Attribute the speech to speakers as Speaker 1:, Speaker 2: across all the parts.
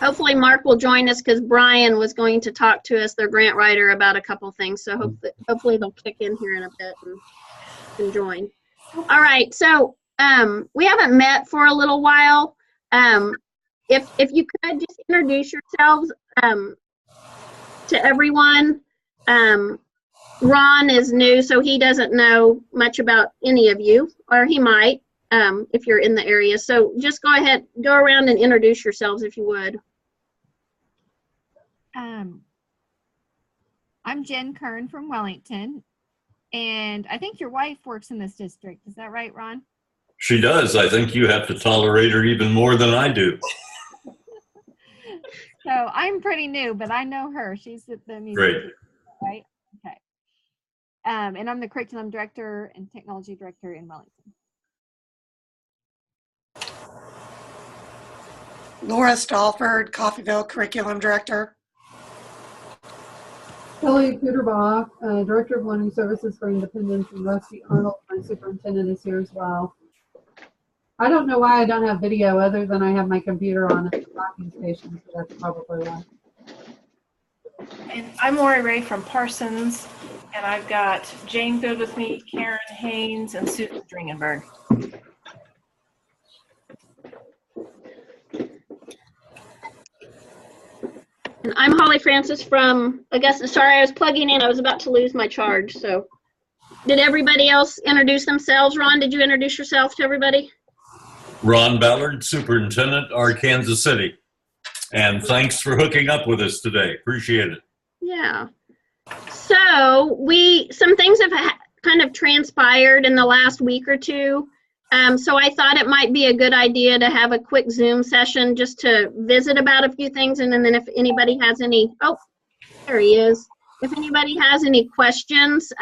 Speaker 1: Hopefully Mark will join us because Brian was going to talk to us, their grant writer, about a couple things. So hopefully they'll kick in here in a bit and join. All right, so we haven't met for a little while. If you could just introduce yourselves to everyone. Ron is new, so he doesn't know much about any of you, or he might if you're in the area. So just go ahead, go around and introduce yourselves if you would.
Speaker 2: I'm Jen Kern from Wellington, and I think your wife works in this district. Is that right, Ron?
Speaker 3: She does. I think you have to tolerate her even more than I do.
Speaker 2: So I'm pretty new, but I know her. She's at the museum.
Speaker 3: Great.
Speaker 2: Right? Okay. And I'm the curriculum director and technology director in Wellington.
Speaker 4: Laura Stalford, Coffeyville curriculum director.
Speaker 5: Kelly Puderbach, Director of Learning Services for Independence, and Rusty Arnold, my superintendent, is here as well. I don't know why I don't have video other than I have my computer on at the docking station, so that's probably why.
Speaker 6: And I'm Lori Ray from Parsons, and I've got Jane Good with me, Karen Haynes, and Susan Dringenberg.
Speaker 1: And I'm Holly Francis from Augusta. Sorry, I was plugging in. I was about to lose my charge. So did everybody else introduce themselves? Ron, did you introduce yourself to everybody?
Speaker 3: Ron Ballard, Superintendent, Arkansas City. And thanks for hooking up with us today. Appreciate it.
Speaker 1: Yeah. So some things have kind of transpired in the last week or two. So I thought it might be a good idea to have a quick Zoom session just to visit about a few things. And then if anybody has any, oh, there he is. If anybody has any questions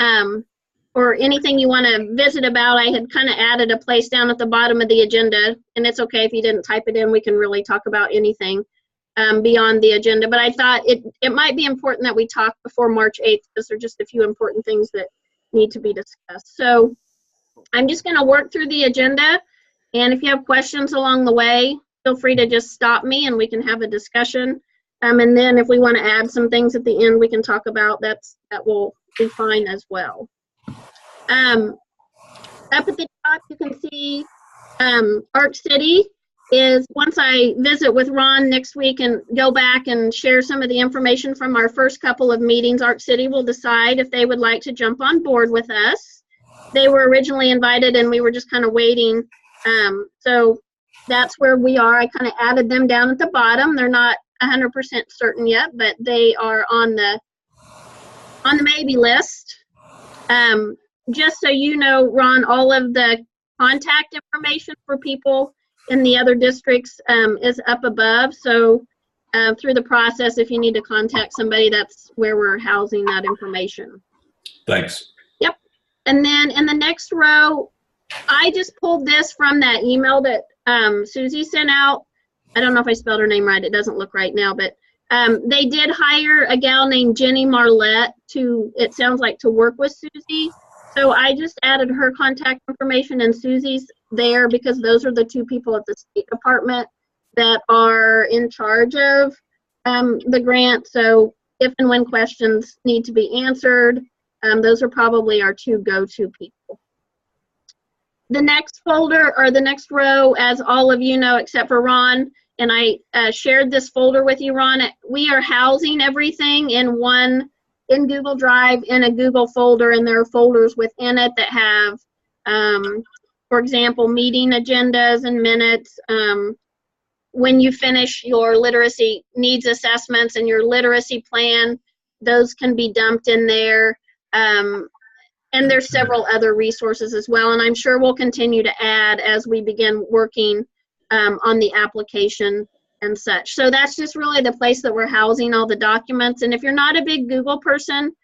Speaker 1: or anything you want to visit about, I had kind of added a place down at the bottom of the agenda. And it's okay if you didn't type it in. We can really talk about anything beyond the agenda. But I thought it might be important that we talk before March 8th because there are just a few important things that need to be discussed. So I'm just going to work through the agenda, and if you have questions along the way, feel free to just stop me and we can have a discussion. And then if we want to add some things at the end we can talk about, that will be fine as well. Up at the top you can see Ark City is, once I visit with Ron next week and go back and share some of the information from our first couple of meetings, Ark City will decide if they would like to jump on board with us. They were originally invited and we were just kind of waiting. So that's where we are. I kind of added them down at the bottom. They're not 100% certain yet, but they are on the maybe list. Just so you know, Ron, all of the contact information for people in the other districts is up above. So through the process, if you need to contact somebody, that's where we're housing that information.
Speaker 3: Thanks.
Speaker 1: And then in the next row, I just pulled this from that email that Susie sent out. I don't know if I spelled her name right. It doesn't look right now, but they did hire a gal named Jenny Marlette it sounds like, to work with Susie. So I just added her contact information and Susie's there because those are the two people at the State Department that are in charge of the grant. So if and when questions need to be answered, those are probably our two go-to people. The next folder, or the next row, as all of you know except for Ron, and I shared this folder with you, Ron, we are housing everything in Google Drive in a Google folder, and there are folders within it that have, for example, meeting agendas and minutes. When you finish your literacy needs assessments and your literacy plan, those can be dumped in there. And there's several other resources as well, and I'm sure we'll continue to add as we begin working on the application and such. So that's just really the place that we're housing all the documents. And if you're not a big Google person,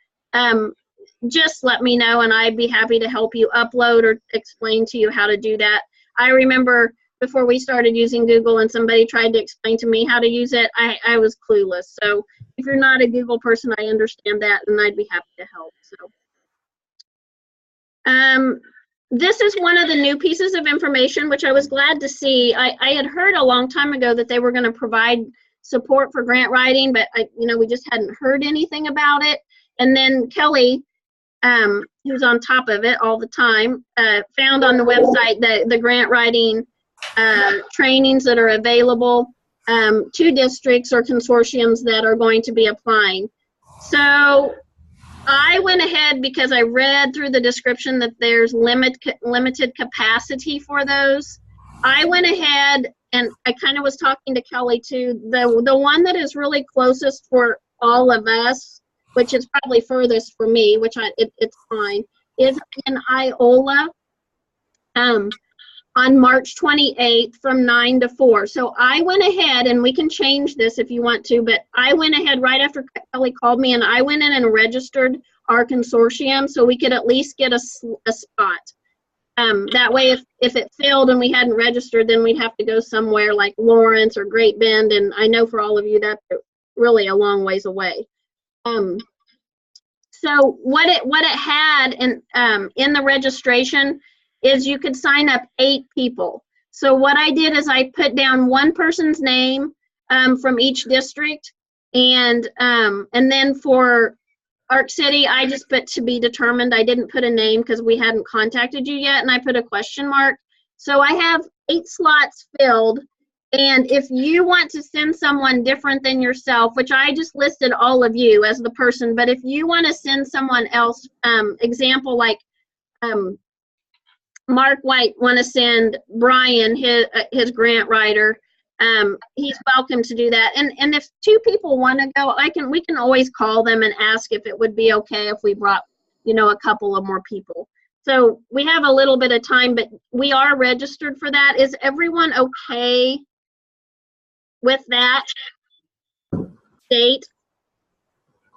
Speaker 1: just let me know and I'd be happy to help you upload or explain to you how to do that. I remember before we started using Google and somebody tried to explain to me how to use it, I was clueless. So if you're not a Google person, I understand that and I'd be happy to help. So this is one of the new pieces of information which I was glad to see. I had heard a long time ago that they were going to provide support for grant writing, but we just hadn't heard anything about it. And then Kelly, who's on top of it all the time, found on the website the grant writing trainings that are available to districts or consortiums that are going to be applying. So I went ahead, because I read through the description that there's limited capacity for those. I went ahead and I kind of was talking to Kelly too. The one that is really closest for all of us, which is probably furthest for me, which it's fine, is in Iola on March 28th from 9 to 4. So I went ahead, and we can change this if you want to, but I went ahead right after Kelly called me, and I went in and registered our consortium so we could at least get a spot. That way, if it failed and we hadn't registered, then we'd have to go somewhere like Lawrence or Great Bend, and I know for all of you that's really a long ways away. So what it had in the registration is you could sign up 8 people. So what I did is I put down one person's name from each district, and then for Arc City, I just put to be determined. I didn't put a name because we hadn't contacted you yet, and I put a question mark. So I have 8 slots filled, and if you want to send someone different than yourself, which I just listed all of you as the person, but if you want to send someone else, example like Mark White want to send Brian his grant writer, he's welcome to do that. And if 2 people want to go, we can always call them and ask if it would be okay if we brought, a couple of more people. So we have a little bit of time, but we are registered for that. Is everyone okay with that date?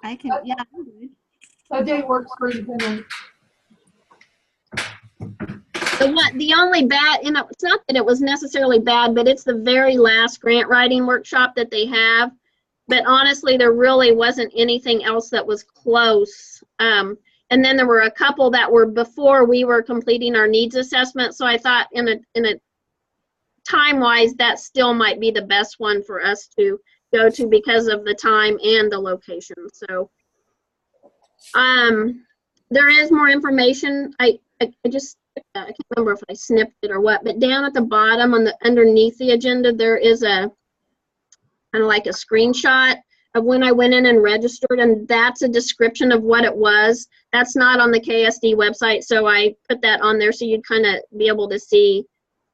Speaker 2: I can, yeah. I'm good.
Speaker 5: That date works for you.
Speaker 1: The only bad, it's not that it was necessarily bad, but it's the very last grant writing workshop that they have. But honestly, there really wasn't anything else that was close. And then there were a couple that were before we were completing our needs assessment. So I thought in a time-wise, that still might be the best one for us to go to because of the time and the location. So there is more information. I can't remember if I snipped it or what, but down at the bottom underneath the agenda, there is a kind of like a screenshot of when I went in and registered, and that's a description of what it was. That's not on the KSD website, so I put that on there so you'd kind of be able to see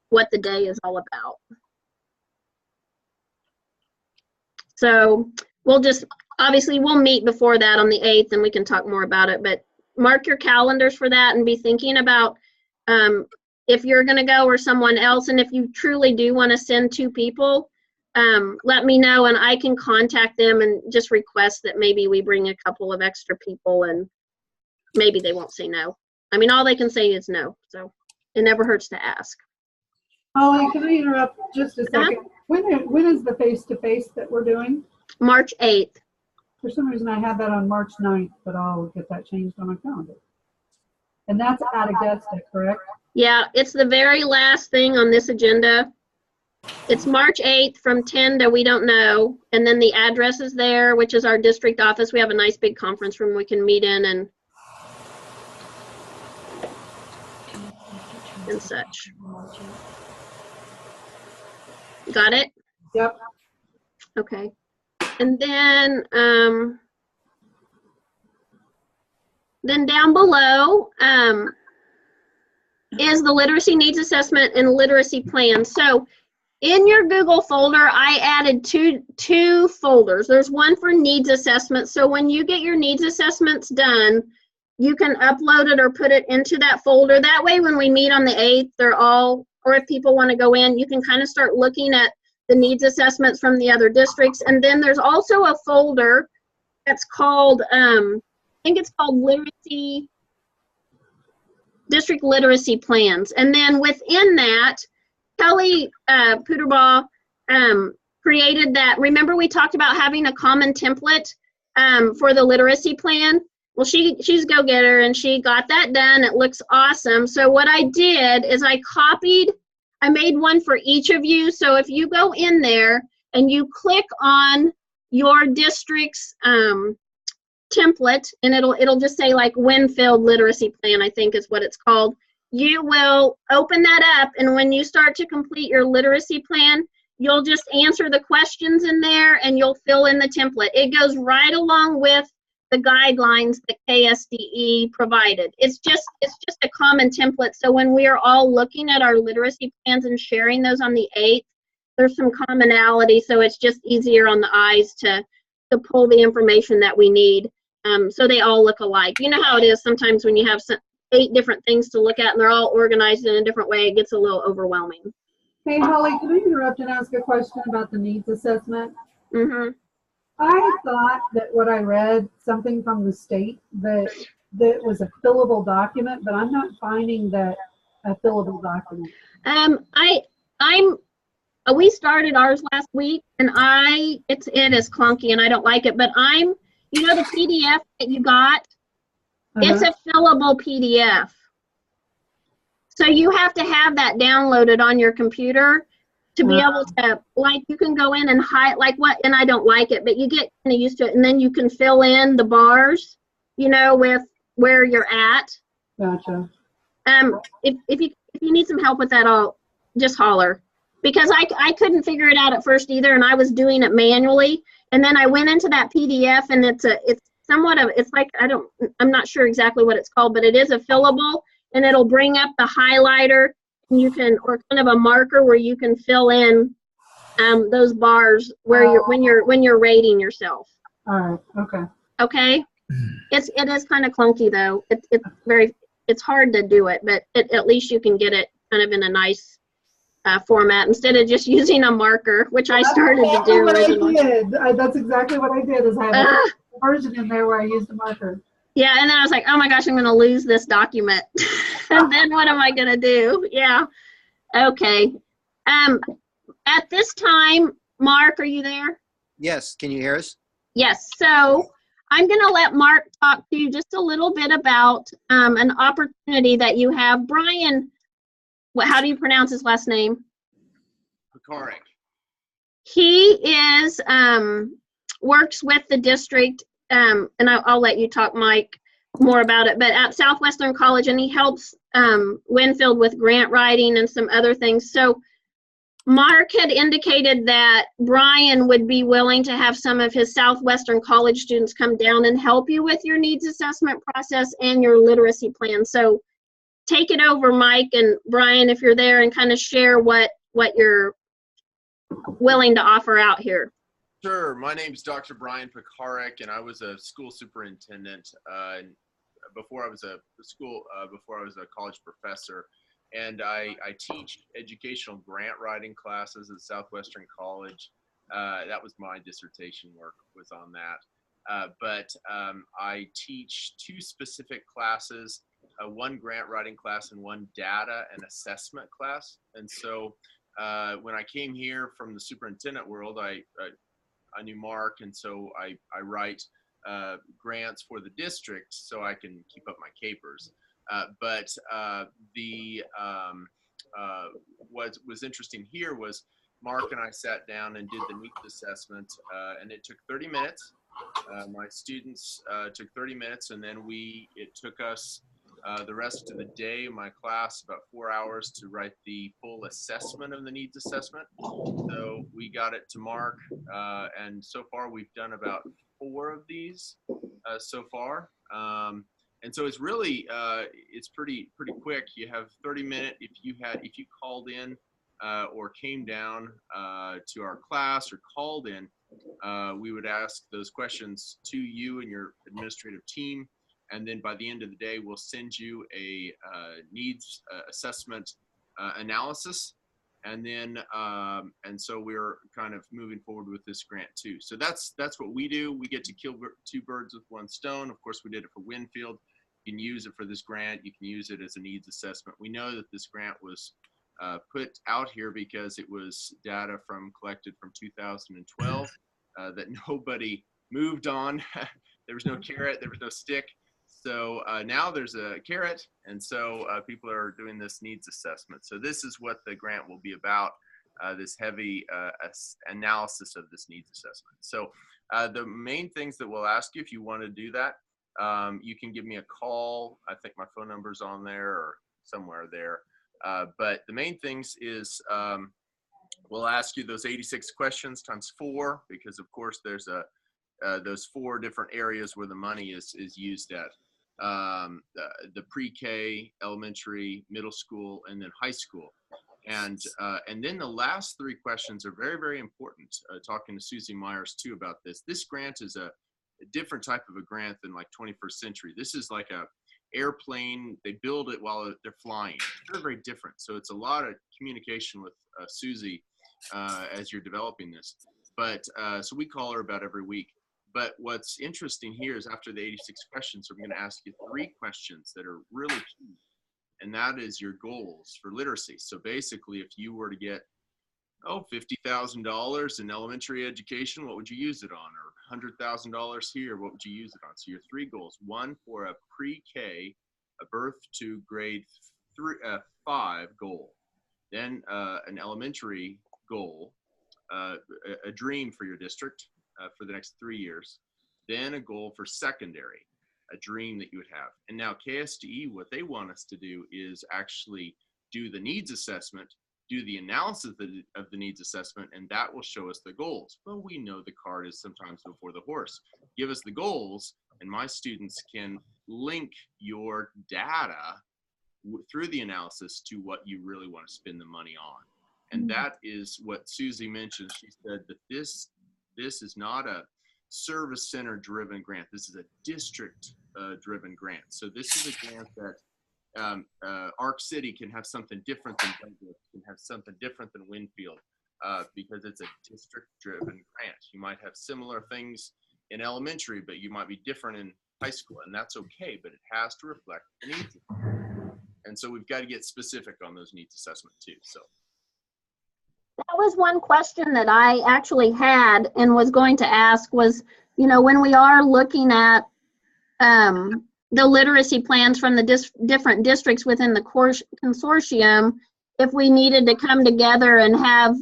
Speaker 1: what the day is all about. So obviously we'll meet before that on the 8th and we can talk more about it, but mark your calendars for that and be thinking about if you're going to go or someone else. And if you truly do want to send 2 people, let me know and I can contact them and just request that maybe we bring a couple of extra people, and maybe they won't say no. I mean, all they can say is no, so it never hurts to ask.
Speaker 5: Holly, can I interrupt just a second? When is the face-to-face that we're doing?
Speaker 1: March 8th.
Speaker 5: For some reason, I have that on March 9th, but I'll get that changed on my calendar. And that's at Augusta, correct?
Speaker 1: Yeah, it's the very last thing on this agenda. It's March 8th from 10 to we don't know. And then the address is there, which is our district office. We have a nice big conference room we can meet in and such. Got it?
Speaker 5: Yep.
Speaker 1: Okay. And then down below is the literacy needs assessment and literacy plan. So in your Google folder, I added two folders. There's one for needs assessment. So when you get your needs assessments done, you can upload it or put it into that folder. That way, when we meet on the 8th, they're all, or if people want to go in, you can kind of start looking at the needs assessments from the other districts. And then there's also a folder that's called, I think it's called District Literacy Plans. And then within that, Kelly Puderbaugh created that. Remember we talked about having a common template for the literacy plan? Well, she's a go-getter and she got that done. It looks awesome. So what I did is I made one for each of you. So if you go in there, and you click on your district's template, and it'll just say like Winfield Literacy Plan, I think is what it's called. You will open that up, and when you start to complete your literacy plan, you'll just answer the questions in there and you'll fill in the template. It goes right along with the guidelines that KSDE provided. It's just a common template. So when we are all looking at our literacy plans and sharing those on the 8th, there's some commonality, so it's just easier on the eyes to pull the information that we need. So they all look alike. You know how it is sometimes when you have 8 different things to look at and they're all organized in a different way, it gets a little overwhelming.
Speaker 5: Hey, Holly, can I interrupt and ask a question about the needs assessment?
Speaker 1: Mm-hmm.
Speaker 5: I thought that what I read, something from the state, that was a fillable document, but I'm not finding that a fillable document.
Speaker 1: We started ours last week, and it is clunky and I don't like it, but you know the PDF that you got? It's a fillable PDF. So you have to have that downloaded on your computer to be able to, like, you can go in and hide, like what, and I don't like it, but you get kind of used to it, and then you can fill in the bars, you know, with where you're at.
Speaker 5: Gotcha.
Speaker 1: If you need some help with that, I'll just holler. Because I couldn't figure it out at first either, and I was doing it manually, and then I went into that PDF, and it's like, I'm not sure exactly what it's called, but it is a fillable, and it'll bring up the highlighter, and you can, or kind of a marker where you can fill in those bars where when you're rating yourself.
Speaker 5: All right. Okay.
Speaker 1: Okay. It is kind of clunky though. It's hard to do it, but at least you can get it kind of in a nice format instead of just using a marker, which I started to do originally.
Speaker 5: That's exactly what I did. Is I have a version in there where I used a marker.
Speaker 1: Yeah, and then I was like, oh my gosh, I'm going to lose this document. And then what am I going to do? Yeah. Okay. At this time, Mark, are you there?
Speaker 7: Yes, can you hear us?
Speaker 1: Yes. So I'm going to let Mark talk to you just a little bit about an opportunity that you have. Brian, how do you pronounce his last name?
Speaker 7: Pekarik.
Speaker 1: He is works with the district, and I'll let you talk, Mike, more about it, but at Southwestern College, and he helps Winfield with grant writing and some other things. So Mark had indicated that Brian would be willing to have some of his Southwestern College students come down and help you with your needs assessment process and your literacy plan. So take it over, Mike and Brian, if you're there, and kind of share what you're willing to offer out here.
Speaker 8: Sure. My name is Dr. Brian Pekarik, and I was a school superintendent before I was a college professor. And I teach educational grant writing classes at Southwestern College. That was my dissertation work, was on that. But I teach 2 specific classes, one grant writing class and one data and assessment class. And so when I came here from the superintendent world, I knew Mark, and so I write grants for the district so I can keep up my capers. But what was interesting here was Mark and I sat down and did the needs assessment, and it took 30 minutes. My students took 30 minutes, and then it took us the rest of the day, my class, about 4 hours to write the full assessment of the needs assessment. So we got it to Mark, and so far we've done about 4 of these so far. And so it's really, it's pretty quick. You have 30 minutes. If you called in or came down to our class or called in, we would ask those questions to you and your administrative team. And then by the end of the day, we'll send you a needs assessment analysis. And then, and so we're kind of moving forward with this grant too. So that's what we do. We get to kill 2 birds with 1 stone. Of course, we did it for Winfield. You can use it for this grant. You can use it as a needs assessment. We know that this grant was put out here because it was data collected from 2012 that nobody moved on. There was no carrot, there was no stick. So now there's a carrot, and so people are doing this needs assessment. So this is what the grant will be about. this heavy analysis of this needs assessment. So the main things that we'll ask you if you want to do that, you can give me a call. I think my phone number's on there or somewhere there. But the main things is we'll ask you those 86 questions times 4, because of course there's those 4 different areas where the money is used at. The pre-K, elementary, middle school, and then high school. And then the last 3 questions are very, very important. Talking to Susie Myers too about this. This grant is a different type of a grant than like 21st century. This is like a airplane. They build it while they're flying. It's very, very different. So it's a lot of communication with Susie as you're developing this. But so we call her about every week. But what's interesting here is after the 86 questions, we're going to ask you 3 questions that are really key. And that is your goals for literacy. So basically, if you were to get, $50,000 in elementary education, what would you use it on? Or $100,000 here, what would you use it on? So your 3 goals: 1 for a pre-K, a birth to grade 5 goal. Then an elementary goal, a dream for your district for the next 3 years. Then a goal for secondary, a dream that you would have. And now KSDE, what they want us to do is actually do the needs assessment, do the analysis of the needs assessment, and that will show us the goals. Well, we know the cart is sometimes before the horse. Give us the goals, and my students can link your data through the analysis to what you really want to spend the money on. And that is what Susie mentioned. She said that this is not a service center driven grant. This is a district driven grant. So this is a grant that Arc City can have something different than Douglas, can have something different than Winfield, because it's a district driven grant. You might have similar things in elementary, but you might be different in high school, and that's okay, but it has to reflect the needs. And so we've got to get specific on those needs assessment too. So
Speaker 1: that was one question that I actually had and was going to ask was, when we are looking at the literacy plans from the different districts within the consortium, if we needed to come together and have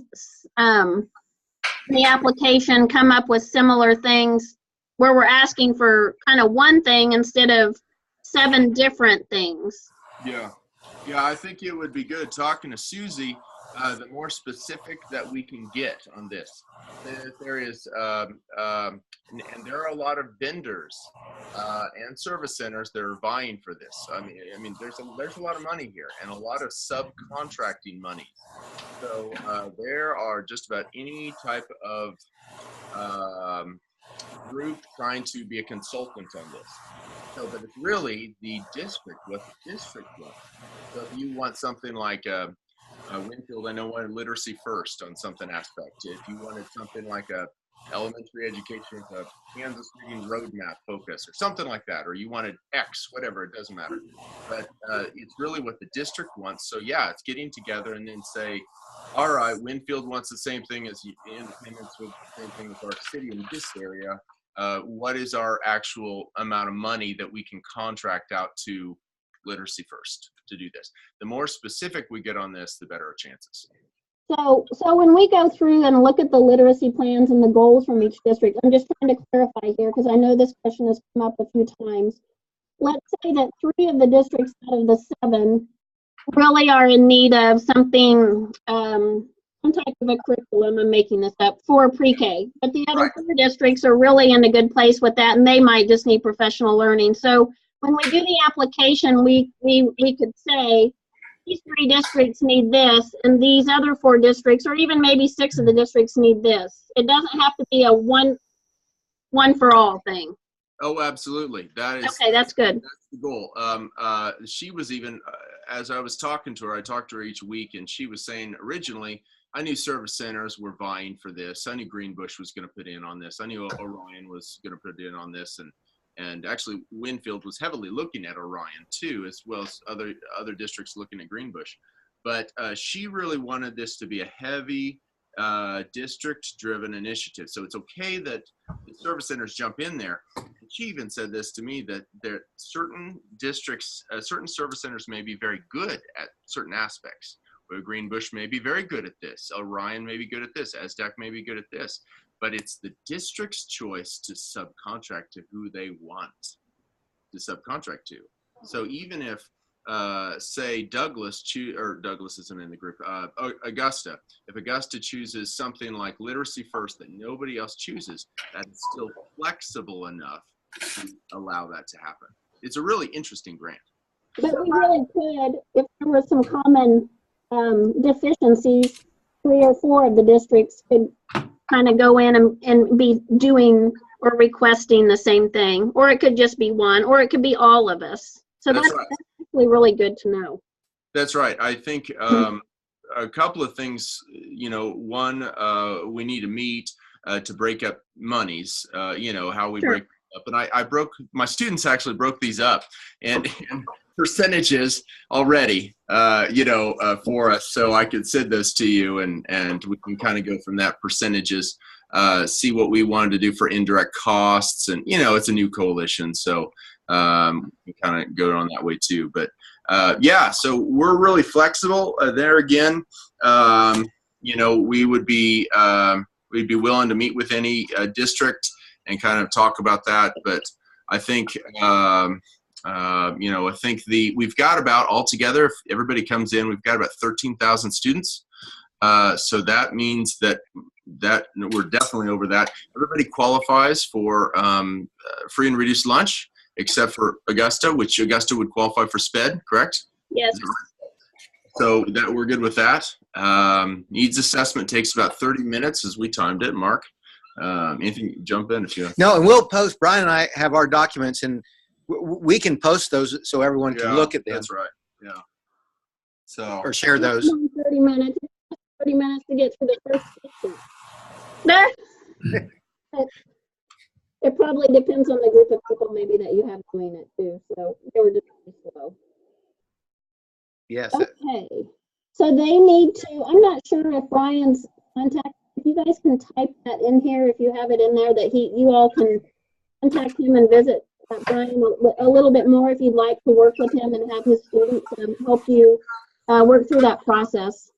Speaker 1: the application come up with similar things where we're asking for kind of one thing instead of 7 different things.
Speaker 8: Yeah, I think it would be good talking to Susie. The more specific that we can get on this, there is, and there are a lot of vendors and service centers that are vying for this. I mean, there's a lot of money here and a lot of subcontracting money. So there are just about any type of group trying to be a consultant on this. So, but it's really the district, what the district wants. So if you want something like Winfield, I know, wanted literacy first on something aspect. If you wanted something like a elementary education, a Kansas reading roadmap focus or something like that, or you wanted X, whatever, it doesn't matter. But it's really what the district wants. So yeah, it's getting together and then say, all right, Winfield wants the same thing as Independence, with the same thing with Arc City in this area. What is our actual amount of money that we can contract out to Literacy First to do this? The more specific we get on this, the better our chances.
Speaker 1: So when we go through and look at the literacy plans and the goals from each district, I'm just trying to clarify here because I know this question has come up a few times. Let's say that 3 of the districts out of the 7 really are in need of something, some type of a curriculum, I'm making this up, for pre-K. But the other 4 districts are really in a good place with that, and they might just need professional learning. So when we do the application, we could say, these 3 districts need this, and these other 4 districts, or even maybe 6 of the districts need this. It doesn't have to be a one for all thing.
Speaker 8: Oh, absolutely. That is
Speaker 1: okay. That's good.
Speaker 8: That's the goal. She was even, as I was talking to her, I talked to her each week, and she was saying originally, I knew service centers were vying for this. I knew Greenbush was going to put in on this. I knew Orion was going to put in on this, and actually Winfield was heavily looking at Orion too, as well as other districts looking at Greenbush. But she really wanted this to be a heavy district-driven initiative. So it's okay that the service centers jump in there. And she even said this to me, that there certain districts, certain service centers may be very good at certain aspects, Greenbush may be very good at this. Orion may be good at this. SDAC may be good at this. But it's the district's choice to subcontract to who they want to subcontract to. So even if, say, Douglas isn't in the group, Augusta, if Augusta chooses something like Literacy First that nobody else chooses, that's still flexible enough to allow that to happen. It's a really interesting grant.
Speaker 1: But we really could, if there were some common deficiencies, 3 or 4 of the districts could kind of go in and be doing or requesting the same thing, or it could just be one, or it could be all of us. So that's
Speaker 8: right.
Speaker 1: actually really good to know.
Speaker 8: That's right. I think a couple of things, one, we need to meet to break up monies, how we
Speaker 1: Sure.
Speaker 8: break up. And my students actually broke these up and percentages already, for us. So I could send those to you and we can kind of go from that percentages, see what we wanted to do for indirect costs. And, it's a new coalition. So we kind of go on that way too. But so we're really flexible there again. We would be, we'd be willing to meet with any district and kind of talk about that. But I think, I think we've got about altogether, if everybody comes in, we've got about 13,000 students. So that means that we're definitely over that. Everybody qualifies for free and reduced lunch, except for Augusta, which Augusta would qualify for SPED, correct?
Speaker 1: Yes.
Speaker 8: So that we're good with that. Needs assessment takes about 30 minutes as we timed it, Mark. Anything, jump in if you.
Speaker 7: No, and we'll post, Brian and I have our documents and we can post those so everyone can look at them.
Speaker 8: That's right. Yeah. So.
Speaker 7: Or share those.
Speaker 1: 30 minutes. 30 minutes to get through the first section. There. It probably depends on the group of people maybe that you have doing it too. So they were just pretty slow.
Speaker 7: Yes.
Speaker 1: Okay. So they need to, I'm not sure if Brian's contact, if you guys can type that in here, if you have it in there, that you all can contact him and visit Brian a little bit more if you'd like to work with him and have his students help you work through that process.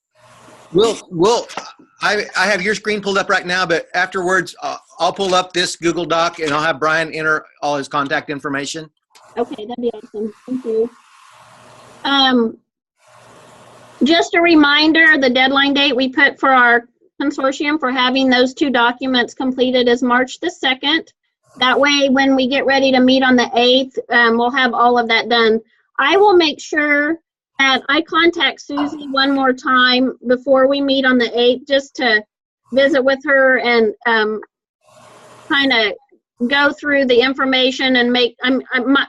Speaker 7: I have your screen pulled up right now, but afterwards I'll pull up this Google Doc and I'll have Brian enter all his contact information.
Speaker 1: Okay, that'd be awesome. Thank you. Just a reminder, the deadline date we put for our consortium for having those 2 documents completed is March the 2nd. That way, when we get ready to meet on the 8th, we'll have all of that done. I will make sure that I contact Susie one more time before we meet on the 8th, just to visit with her and kind of go through the information and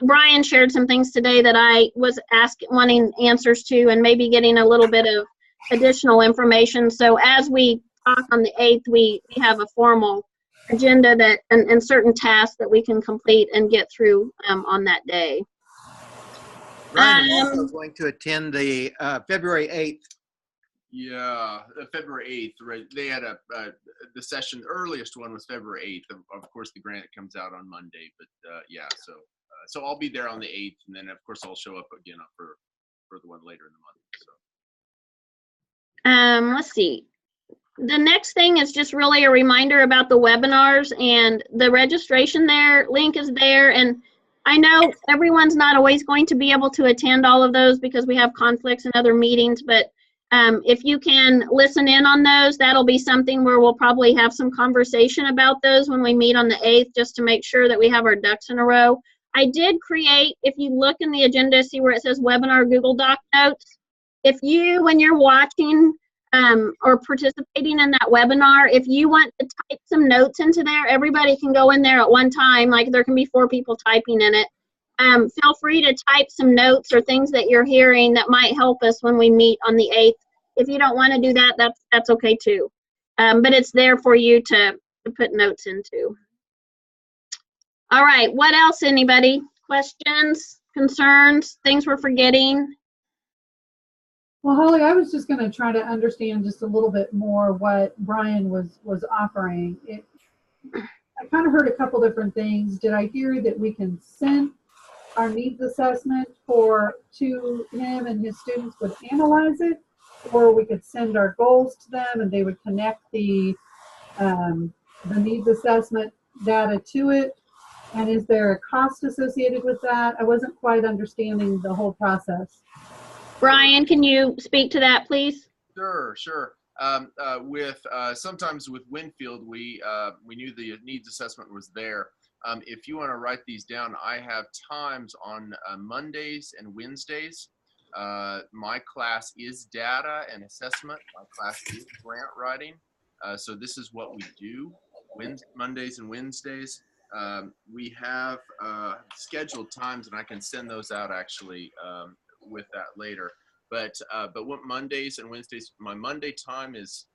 Speaker 1: Brian shared some things today that I was wanting answers to, and maybe getting a little bit of additional information. So as we talk on the 8th, we have a formal agenda and certain tasks that we can complete and get through on that day.
Speaker 7: Brian is also going to attend the February 8th.
Speaker 8: Yeah, February 8th, right? They had the session, the earliest one was February 8th. Of course, the grant comes out on Monday, but so I'll be there on the 8th, and then of course I'll show up again for the one later in the month. So.
Speaker 1: Let's see. The next thing is just really a reminder about the webinars, and the registration link is there. And I know everyone's not always going to be able to attend all of those because we have conflicts and other meetings, but if you can listen in on those, that'll be something where we'll probably have some conversation about those when we meet on the 8th, just to make sure that we have our ducks in a row. I did create, if you look in the agenda, see where it says webinar Google Doc notes. If you, when you're watching or participating in that webinar, if you want to type some notes into there, everybody can go in there at one time. Like there can be 4 people typing in it. Feel free to type some notes or things that you're hearing that might help us when we meet on the 8th. If you don't want to do that, that's okay too. But it's there for you to put notes into. All right, what else, anybody? Questions, concerns, things we're forgetting?
Speaker 5: Well, Holly, I was just going to try to understand just a little bit more what Brian was offering. I kind of heard a couple different things. Did I hear that we can send our needs assessment to him and his students would analyze it? or we could send our goals to them and they would connect the needs assessment data to it. And is there a cost associated with that? I wasn't quite understanding the whole process.
Speaker 1: Brian, can you speak to that, please?
Speaker 8: Sure. Sometimes with Winfield, we knew the needs assessment was there. If you want to write these down, I have times on Mondays and Wednesdays. My class is data and assessment. My class is grant writing. So this is what we do Mondays and Wednesdays. We have scheduled times, and I can send those out actually with that later. But what Mondays and Wednesdays, my Monday time is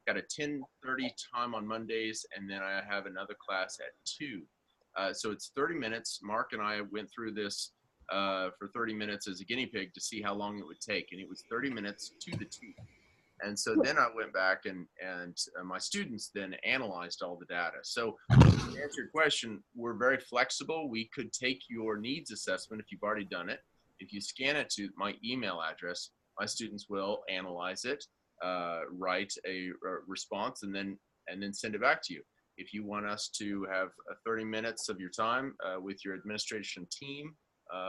Speaker 8: got a 10:30 time on Mondays, and then I have another class at 2. So it's 30 minutes. Mark and I went through this for 30 minutes as a guinea pig to see how long it would take, and it was 30 minutes to the T. And so then I went back and my students then analyzed all the data. So to answer your question, we're very flexible. We could take your needs assessment if you've already done it. If you scan it to my email address, my students will analyze it, write a response, and then send it back to you. If you want us to have 30 minutes of your time with your administration team,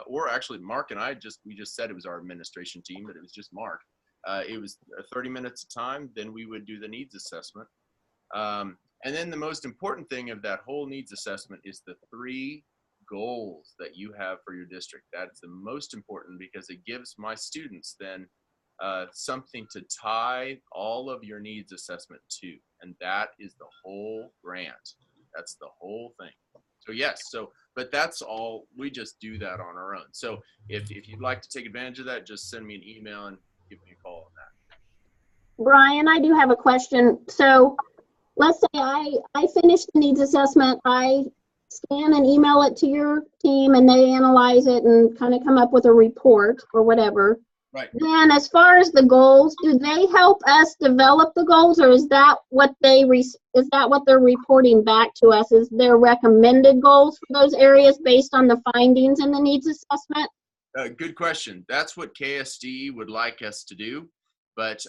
Speaker 8: or actually Mark and I we just said it was our administration team, but it was just Mark. It was 30 minutes of time, then we would do the needs assessment. And then the most important thing of that whole needs assessment is the 3 goals that you have for your district. That's the most important because it gives my students then something to tie all of your needs assessment to. And that is the whole grant. That's the whole thing. So yes, but that's all, we just do that on our own. So if you'd like to take advantage of that, just send me an email and give me a call on that.
Speaker 1: Brian, I do have a question. So let's say I finish the needs assessment, I scan and email it to your team and they analyze it and kind of come up with a report or whatever.
Speaker 8: Right.
Speaker 1: Then as far as the goals, do they help us develop the goals, or is that what they're reporting back to us? Is their recommended goals for those areas based on the findings in the needs assessment?
Speaker 8: Good question. That's what KSD would like us to do. But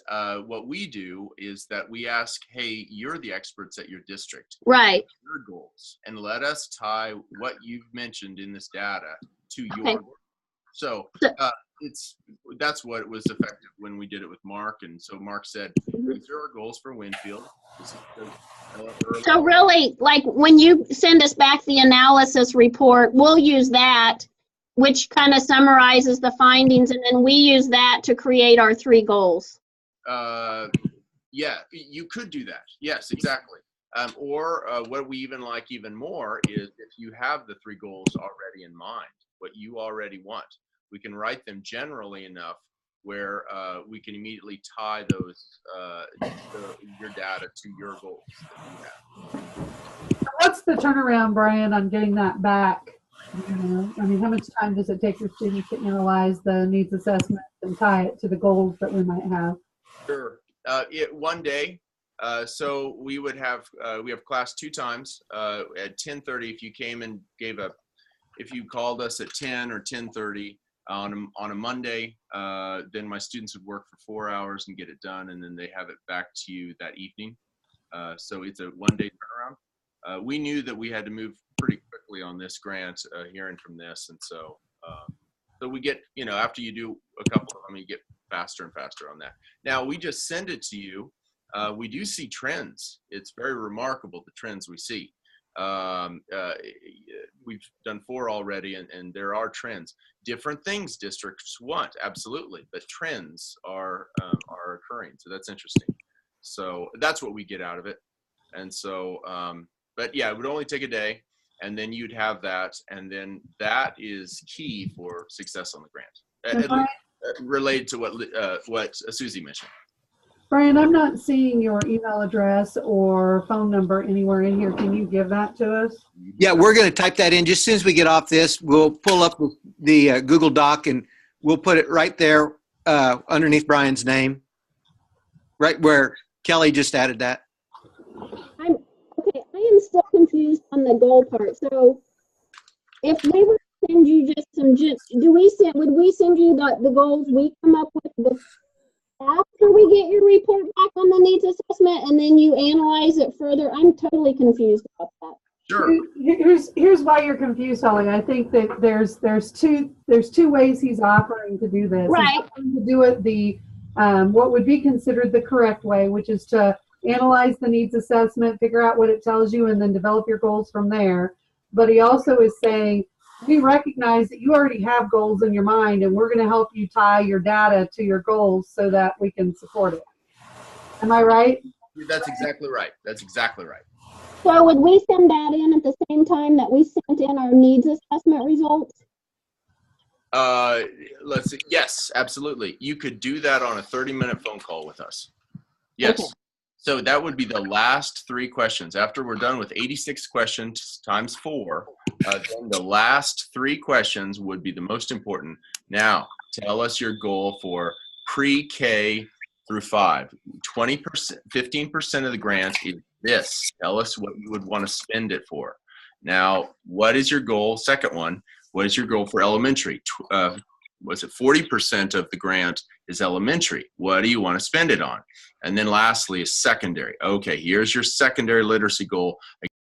Speaker 8: what we do is that we ask, hey, you're the experts at your district.
Speaker 1: Right.
Speaker 8: Your goals, and let us tie what you've mentioned in this data to your
Speaker 1: Okay.
Speaker 8: goals. So that's what was effective when we did it with Mark. And so Mark said, these are our goals for Winfield.
Speaker 1: So really, like when you send us back the analysis report, we'll use that, which kind of summarizes the findings, and then we use that to create our 3 goals.
Speaker 8: Yeah, you could do that. Yes, exactly. Or what we even like even more is if you have the 3 goals already in mind, what you already want, we can write them generally enough where we can immediately tie those your data to your goals that you have.
Speaker 5: What's the turnaround, Brian, on getting that back? You know, I mean, how much time does it take your students to analyze the needs assessment and tie it to the goals that we might have?
Speaker 8: Sure. One day. So we would have we have class 2 times at 10:30. If you came and if you called us at 10 or 10:30 on a Monday, then my students would work for 4 hours and get it done, and then they have it back to you that evening. So it's a 1-day turnaround. We knew that we had to move pretty quickly on this grant, hearing from this, and so we get, after you do a couple of them, you get faster and faster on that. Now we just send it to you. We do see trends. It's very remarkable, the trends we see. We've done 4 already, and there are trends. Different things districts want, absolutely, but trends are occurring. So that's interesting. So that's what we get out of it. And so, but yeah, it would only take a day, and then you'd have that, and then that is key for success on the grant. Related to what Susie mentioned.
Speaker 5: Brian, I'm not seeing your email address or phone number anywhere in here. Can you give that to us?
Speaker 7: Yeah, we're going to type that in. Just as soon as we get off this, we'll pull up the Google Doc and we'll put it right there underneath Brian's name, right where Kelly just added that.
Speaker 1: I am still confused on the goal part. So if we were to send you would we send you the goals we come up with the staff after we get your report back on the needs assessment and then you analyze it further? I'm totally confused about that.
Speaker 8: Sure.
Speaker 5: Here's why you're confused, Holly. I think that there's two ways he's offering to do this.
Speaker 1: Right.
Speaker 5: He's offering to do it the what would be considered the correct way, which is to analyze the needs assessment, figure out what it tells you, and then develop your goals from there. But he also is saying, we recognize that you already have goals in your mind, and we're going to help you tie your data to your goals so that we can support it. Am I right?
Speaker 8: That's exactly right. That's exactly right.
Speaker 1: So would we send that in at the same time that we sent in our needs assessment results?
Speaker 8: Let's see. Yes, absolutely. You could do that on a 30-minute phone call with us. Yes.
Speaker 1: Okay.
Speaker 8: So that would be the last 3 questions. After we're done with 86 questions times 4, then the last 3 questions would be the most important. Now, tell us your goal for pre-K through 5. 20%, 15% of the grant is this. Tell us what you would want to spend it for. Now, what is your goal? Second one, what is your goal for elementary? Was it 40% of the grant is elementary? What do you want to spend it on? And then lastly is secondary. Okay, here's your secondary literacy goal.